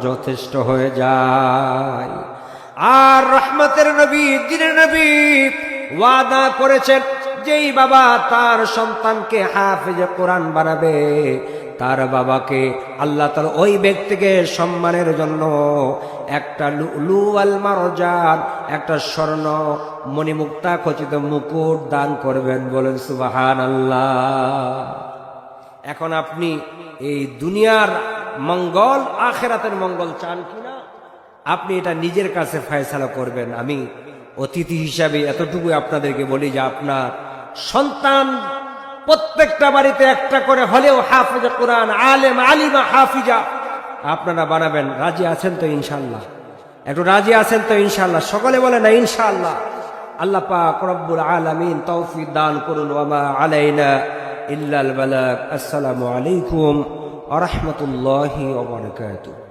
যথেষ্ট হয়ে যায়। আর রহমতের নবী, দ্বীনের নবী ওয়াদা করেছেন, যেই বাবা তার সন্তানকে হাফেজে কোরআন বানাবে, তার বাবাকে আল্লাহ তাআলা ওই ব্যক্তিকে সম্মানের জন্য একটা লুলু ওয়াল মারজান, একটা স্বর্ণ মণিমুক্তা খচিত মুকুট দান করবেন। বলেন সুবহানাল্লাহ। এখন আপনি এই দুনিয়ার মঙ্গল আখিরাতের মঙ্গল চান কিনা, আপনি এটা নিজের কাছে ফয়সালা করবেন। আমি অতিথি হিসাবে এতটুকু আপনাদেরকে বলি যে আপনার সন্তান প্রত্যেকটা বাড়িতে একটা করে হলেও হাফেজে কোরআন, আলেম, আলিমা, হাফিজা আপনারা বানাবেন। রাজি আছেন তো ইনশাআল্লাহ? একটু রাজি আছেন তো ইনশাআল্লাহ? সকলে বলে না ইনশাআল্লাহ। আল্লাহ পাক রব্বুল আলামিন তৌফিক দান করুন। ওয়া মা আলাইনা ইল্লাল বালাগ। আসসালামু আলাইকুম ওয়া রাহমাতুল্লাহি ওয়া বারাকাতুহু।